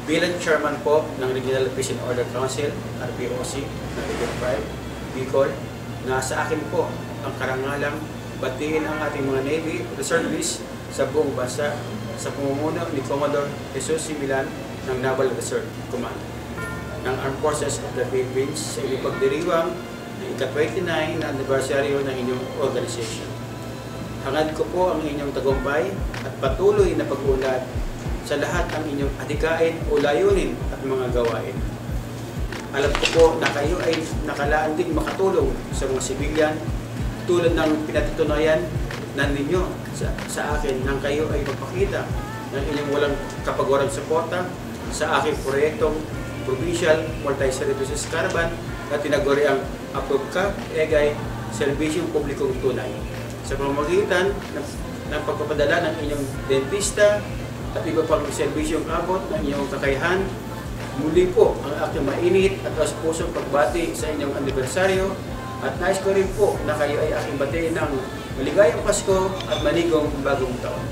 Bilang chairman po ng Regional Peace and Order Council, RPOC, ng Region 5, Bicol, nasa akin po ang karangalang batiin ang ating mga Navy Reservists sa buong bansa sa pamumuno ni Commodore Jesus Similan ng Naval Reserve Command ng Armed Forces of the Philippines sa ipagdiriwang ng ika-29 na anibersaryo ng inyong organization. Hangad ko po ang inyong tagumpay at patuloy na pag-unlad sa lahat ng inyong adhikain o layunin at mga gawain. Alam ko po na kayo ay nakalaan din makatulong sa mga sibilyan tulad ng pinatutunayan na ninyo sa akin nang kayo ay magpakita ng inyong walang kapagwarang suporta sa aking proyektong Provincial Multi-Services Caravan na tinaguri ang APOBCA EGAY Serbisyong Publikong Tunay sa pamamagitan ng pagpapadala ng inyong dentista at iba pang serbisyong abot ng inyong kakayahan. Muli po ang aking mainit at taos-pusong pagbati sa inyong anibersaryo at nais ko rin po na kayo ay aking batiin ng maligayang Pasko at manigong bagong taon.